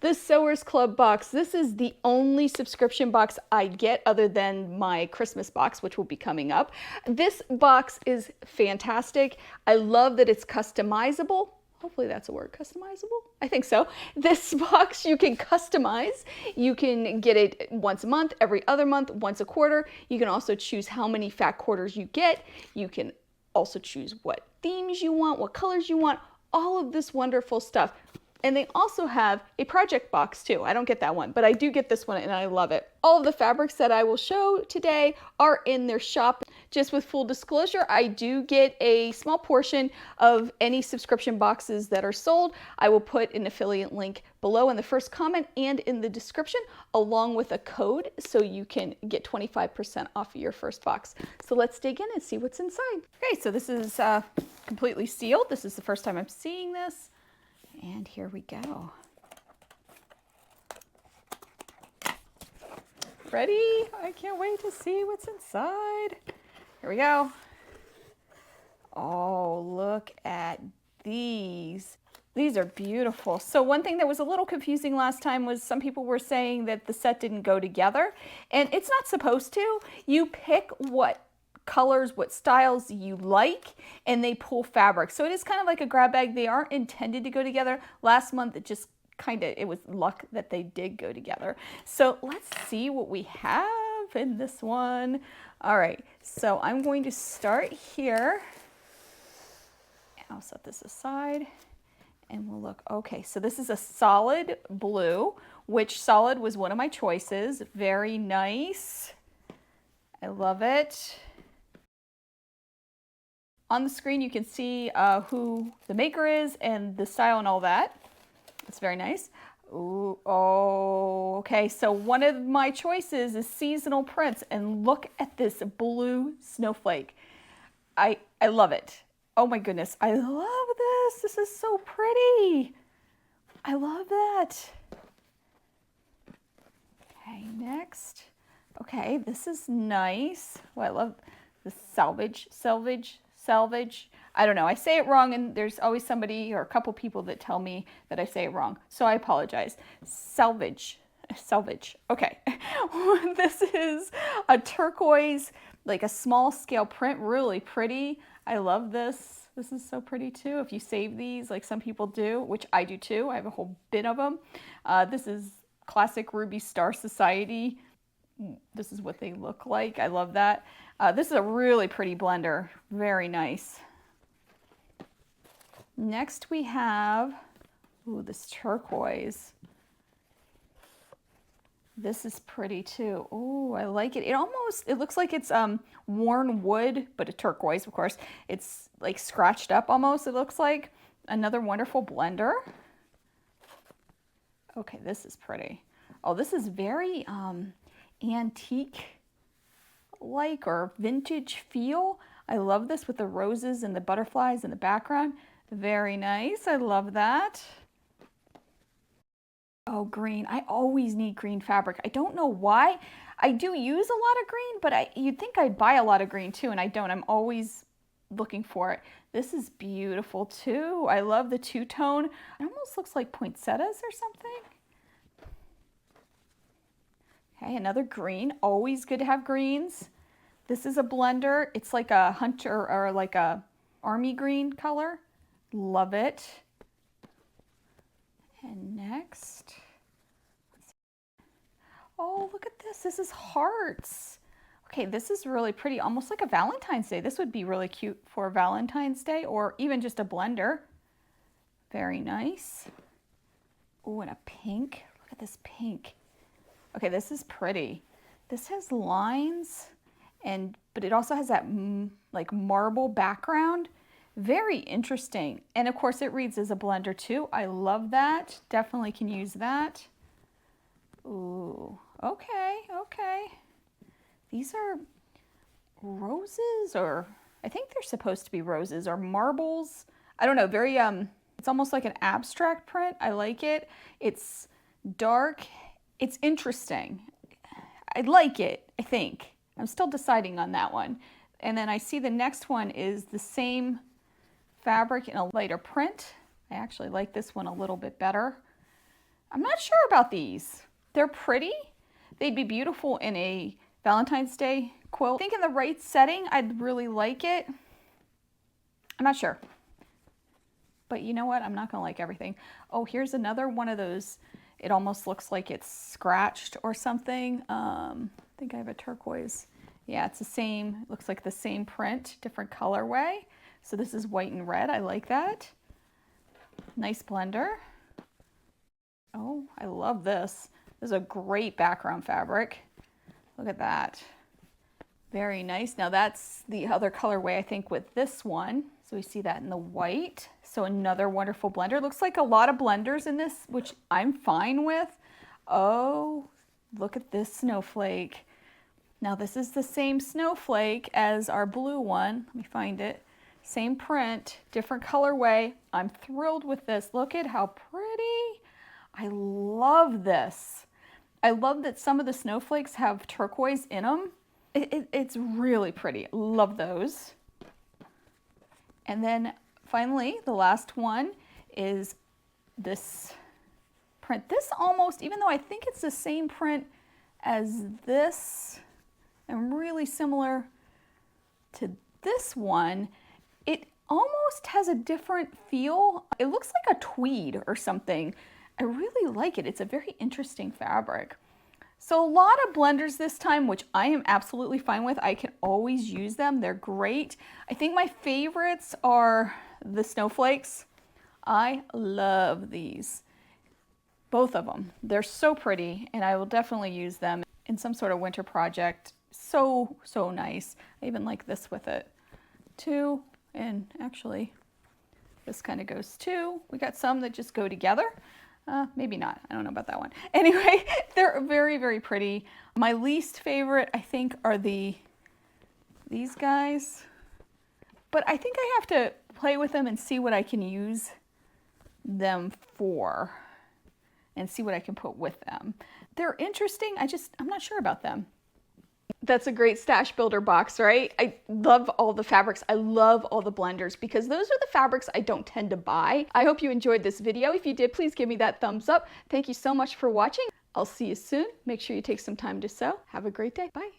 the Sewers Club box. This is the only subscription box I get other than my Christmas box, which will be coming up. This box is fantastic. I love that it's customizable. Hopefully that's a word, customizable? I think so. This box you can customize. You can get it once a month, every other month, once a quarter. You can also choose how many fat quarters you get. You can also choose what themes you want, what colors you want, all of this wonderful stuff. And they also have a project box too. I don't get that one, but I do get this one and I love it. All of the fabrics that I will show today are in their shop. Just with full disclosure, I do get a small portion of any subscription boxes that are sold. I will put an affiliate link below in the first comment and in the description, along with a code so you can get 25% off of your first box. So let's dig in and see what's inside. Okay, so this is completely sealed. This is the first time I'm seeing this. And here we go. Ready? I can't wait to see what's inside. Here we go. Oh, look at these. These are beautiful. So one thing that was a little confusing last time was some people were saying that the set didn't go together, and it's not supposed to. You pick what colors, what styles you like, and they pull fabric. So it is kind of like a grab bag. They aren't intended to go together. Last month it just it was luck that they did go together. So let's see what we have in this one. All right, so I'm going to start here. And I'll set this aside and we'll look. Okay, so this is a solid blue, which solid was one of my choices. Very nice. I love it. On the screen, you can see who the maker is and the style and all that. It's very nice. Ooh, oh, okay. So one of my choices is seasonal prints, and look at this blue snowflake. I love it. Oh my goodness, I love this. This is so pretty. I love that. Okay, next. Okay, this is nice. Oh, I love the salvage. I don't know. I say it wrong, and there's always somebody or a couple people that tell me that I say it wrong. So I apologize. Salvage. Okay. This is a turquoise, like a small scale print, really pretty. I love this. This is so pretty too. If you save these, like some people do, which I do too. I have a whole bin of them. This is classic Ruby Star Society. This is what they look like. I love that. This is a really pretty blender. Very nice. Next we have, ooh, this turquoise. This is pretty too. Oh, I like it. It looks like it's worn wood, but a turquoise, of course. It's like scratched up almost, it looks like. Another wonderful blender. Okay, this is pretty. Oh, this is very antique like or vintage feel. I love this with the roses and the butterflies in the background. Very nice. I love that. Oh, green. I always need green fabric. I don't know why. I do use a lot of green, but you'd think I'd buy a lot of green too, and I don't. I'm always looking for it. This is beautiful too. I love the two-tone. It almost looks like poinsettias or something. Okay, another green. Always good to have greens. This is a blender. It's like a hunter or like a army green color. Love it. And next. Oh, look at this. This is hearts. Okay, this is really pretty. Almost like a Valentine's Day. This would be really cute for Valentine's Day or even just a blender. Very nice. Oh, and a pink. Look at this pink. Okay, this is pretty. This has lines, but it also has that like marble background. Very interesting. And of course it reads as a blender too. I love that. Definitely can use that. Ooh, okay. These are roses, or I think they're supposed to be roses or marbles. I don't know, very, it's almost like an abstract print. I like it. It's dark. It's interesting. I like it, I think. I'm still deciding on that one. And then I see the next one is the same fabric in a lighter print. I actually like this one a little bit better. I'm not sure about these. They're pretty. They'd be beautiful in a Valentine's Day quilt. I think in the right setting, I'd really like it. I'm not sure. But you know what? I'm not going to like everything. Oh, here's another one of those. It almost looks like it's scratched or something. I think I have a turquoise. Yeah, it's the same. It looks like the same print, different colorway. So this is white and red. I like that. Nice blender. Oh, I love this. This is a great background fabric. Look at that. Very nice. Now that's the other colorway, I think, with this one. So we see that in the white. So another wonderful blender. Looks like a lot of blenders in this, which I'm fine with. Oh, look at this snowflake. Now this is the same snowflake as our blue one. Let me find it. Same print, different colorway. I'm thrilled with this. Look at how pretty. I love this. I love that some of the snowflakes have turquoise in them. It's really pretty. Love those. And then finally, the last one is this print. This almost, even though I think it's the same print as this, and really similar to this one, it almost has a different feel. It looks like a tweed or something. I really like it. It's a very interesting fabric. So a lot of blenders this time, which I am absolutely fine with. I can always use them. They're great. I think my favorites are the snowflakes. I love these. Both of them. They're so pretty, and I will definitely use them in some sort of winter project. So, so nice. I even like this with it too. And actually, this kind of goes too. We got some that just go together. Maybe not. I don't know about that one. Anyway, they're very, very pretty. My least favorite, I think, are these guys. But I think I have to play with them and see what I can use them for and see what I can put with them. They're interesting. I'm not sure about them. That's a great stash builder box, right? I love all the fabrics. I love all the blenders because those are the fabrics I don't tend to buy. I hope you enjoyed this video. If you did, please give me that thumbs up. Thank you so much for watching. I'll see you soon. Make sure you take some time to sew. Have a great day. Bye.